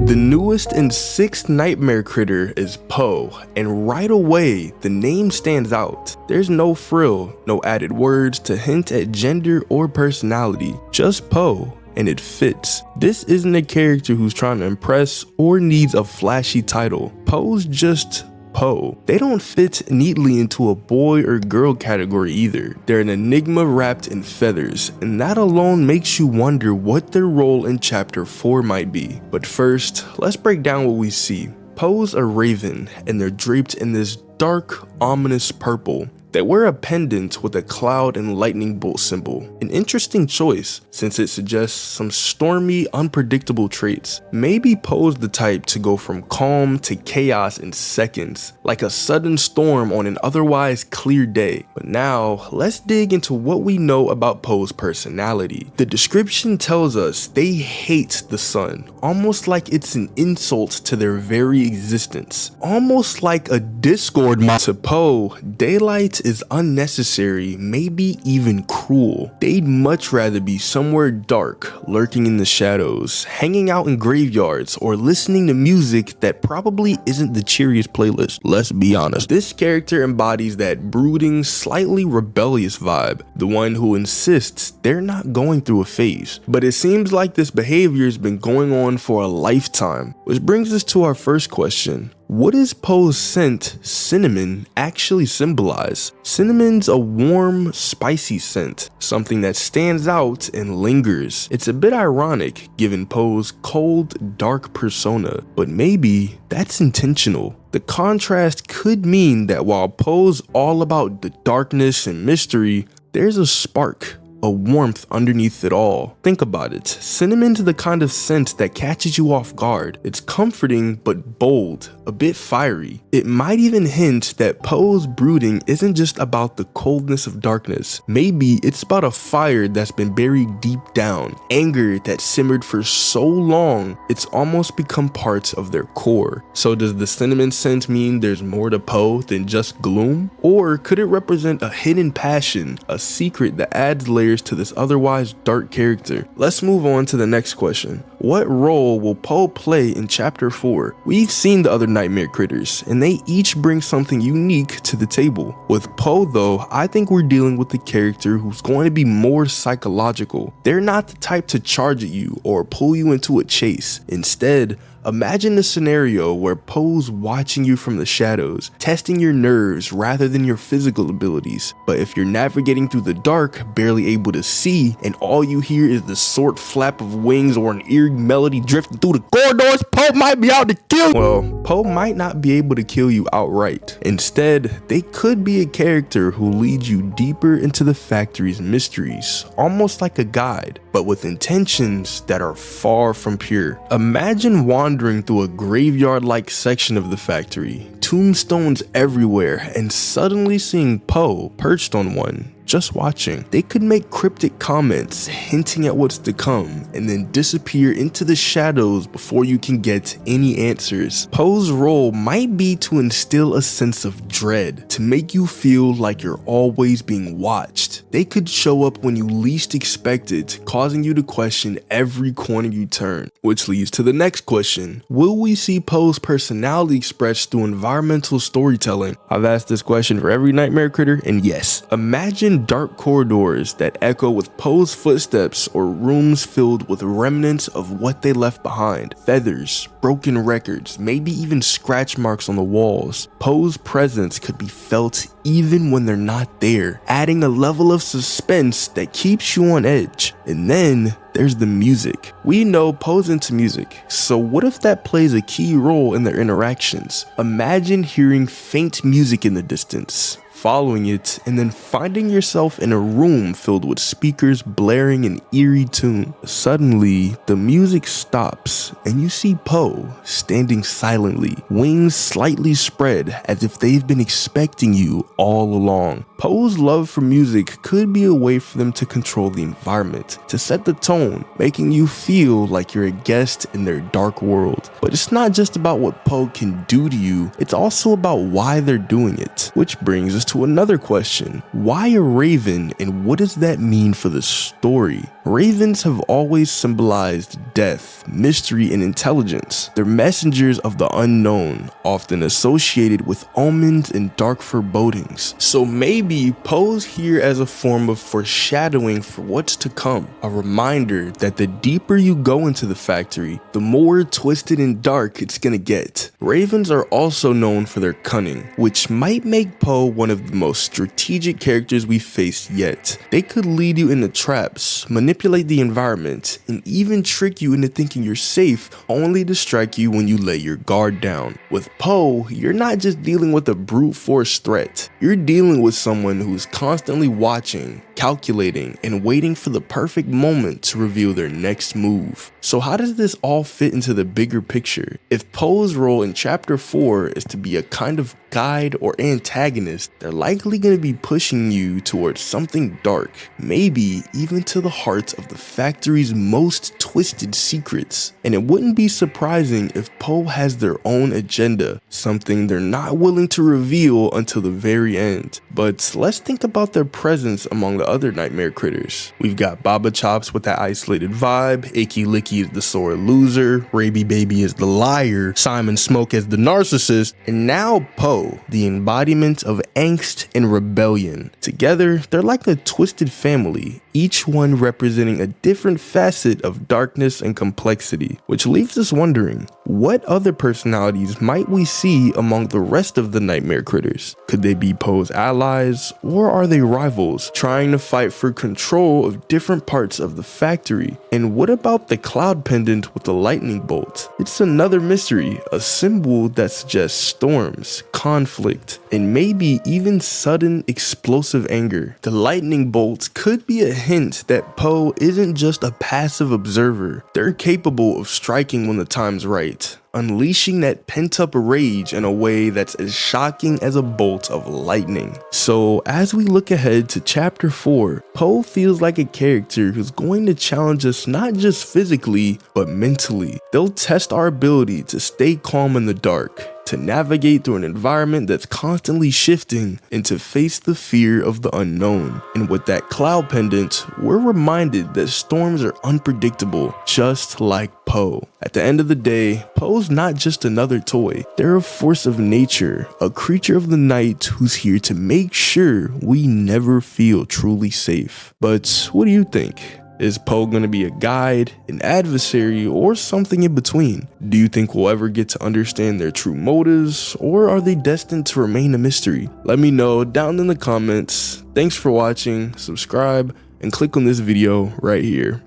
The newest and sixth nightmare critter is Poe, and right away, the name stands out. There's no frill, no added words to hint at gender or personality, just Poe, and it fits. This isn't a character who's trying to impress or needs a flashy title. Poe's just Poe. They don't fit neatly into a boy or girl category either. They're an enigma wrapped in feathers, and that alone makes you wonder what their role in chapter 4 might be. But first, let's break down what we see. Poe's a raven, and they're draped in this dark, ominous purple. They wear a pendant with a cloud and lightning bolt symbol. An interesting choice, since it suggests some stormy, unpredictable traits. Maybe Poe's the type to go from calm to chaos in seconds, like a sudden storm on an otherwise clear day. But now, let's dig into what we know about Poe's personality. The description tells us they hate the sun, almost like it's an insult to their very existence. Almost like a Discord mod. To Poe, daylight is unnecessary, maybe even cruel. They'd much rather be somewhere dark, lurking in the shadows, hanging out in graveyards, or listening to music that probably isn't the cheeriest playlist. Let's be honest. This character embodies that brooding, slightly rebellious vibe, the one who insists they're not going through a phase. But it seems like this behavior has been going on for a lifetime, which brings us to our first question. What does Poe's scent, cinnamon, actually symbolize? Cinnamon's a warm, spicy scent, something that stands out and lingers. It's a bit ironic given Poe's cold, dark persona, but maybe that's intentional. The contrast could mean that while Poe's all about the darkness and mystery, there's a spark, a warmth underneath it all. Think about it. Cinnamon's the kind of scent that catches you off guard. It's comforting but bold, a bit fiery. It might even hint that Poe's brooding isn't just about the coldness of darkness. Maybe it's about a fire that's been buried deep down, anger that simmered for so long it's almost become parts of their core. So does the cinnamon scent mean there's more to Poe than just gloom? Or could it represent a hidden passion, a secret that adds layers to this otherwise dark character? Let's move on to the next question. What role will Poe play in chapter 4? We've seen the other nightmare critters, and they each bring something unique to the table. With Poe though, I think we're dealing with a character who's going to be more psychological. They're not the type to charge at you or pull you into a chase. Instead, imagine a scenario where Poe's watching you from the shadows, testing your nerves rather than your physical abilities. But if you're navigating through the dark, barely able to see, and all you hear is the short flap of wings or an eerie melody drifting through the corridors, Poe might be out to kill you. Well, Poe might not be able to kill you outright. Instead, they could be a character who leads you deeper into the factory's mysteries, almost like a guide, but with intentions that are far from pure. Imagine wandering through a graveyard-like section of the factory, tombstones everywhere, and suddenly seeing Poe perched on one, just watching. They could make cryptic comments hinting at what's to come, and then disappear into the shadows before you can get any answers. Poe's role might be to instill a sense of dread, to make you feel like you're always being watched. They could show up when you least expect it, causing you to question every corner you turn. Which leads to the next question. Will we see Poe's personality expressed through environmental storytelling? I've asked this question for every nightmare critter, and yes. Imagine dark corridors that echo with Poe's footsteps, or rooms filled with remnants of what they left behind. Feathers, broken records, maybe even scratch marks on the walls. Poe's presence could be felt even when they're not there, adding a level of suspense that keeps you on edge. And then there's the music. We know Poe's into music, so what if that plays a key role in their interactions? Imagine hearing faint music in the distance, following it, and then finding yourself in a room filled with speakers blaring an eerie tune. Suddenly, the music stops, and you see Poe standing silently, wings slightly spread as if they've been expecting you all along. Poe's love for music could be a way for them to control the environment, to set the tone, making you feel like you're a guest in their dark world. But it's not just about what Poe can do to you, it's also about why they're doing it. Which brings us to another question. Why a raven, and what does that mean for the story? Ravens have always symbolized death, mystery, and intelligence. They're messengers of the unknown, often associated with omens and dark forebodings. So maybe Poe's here as a form of foreshadowing for what's to come, a reminder that the deeper you go into the factory, the more twisted and dark it's gonna get. Ravens are also known for their cunning, which might make Poe one of the most strategic characters we've faced yet. They could lead you into traps, manipulate the environment, and even trick you into thinking you're safe, only to strike you when you lay your guard down. With Poe, you're not just dealing with a brute force threat, you're dealing with someone who's constantly watching, calculating, and waiting for the perfect moment to reveal their next move. So how does this all fit into the bigger picture? If Poe's role in chapter 4 is to be a kind of guide or antagonist, they're likely going to be pushing you towards something dark, maybe even to the heart of the factory's most twisted secrets. And it wouldn't be surprising if Poe has their own agenda, something they're not willing to reveal until the very end. But let's think about their presence among the other nightmare critters. We've got Baba Chops with that isolated vibe, Icky Licky is the sore loser, Raby Baby is the liar, Simon Smoke as the narcissist, and now Poe, the embodiment of angst and rebellion. Together, they're like a twisted family, each one representing a different facet of darkness and complexity, which leaves us wondering, what other personalities might we see among the rest of the nightmare critters? Could they be Poe's allies, or are they rivals trying to fight for control of different parts of the factory? And what about the cloud pendant with the lightning bolt? It's another mystery, a symbol that suggests storms, conflict, and maybe even sudden explosive anger. The lightning bolt could be a hint that Poe isn't just a passive observer. They're capable of striking when the time's right, unleashing that pent-up rage in a way that's as shocking as a bolt of lightning. So as we look ahead to chapter 4, Poe feels like a character who's going to challenge us not just physically, but mentally. They'll test our ability to stay calm in the dark, to navigate through an environment that's constantly shifting, and to face the fear of the unknown. And with that cloud pendant, we're reminded that storms are unpredictable, just like Poe. At the end of the day, Poe's not just another toy. They're a force of nature, a creature of the night who's here to make sure we never feel truly safe. But what do you think? Is Poe going to be a guide, an adversary, or something in between? Do you think we'll ever get to understand their true motives, or are they destined to remain a mystery? Let me know down in the comments. Thanks for watching, subscribe, and click on this video right here.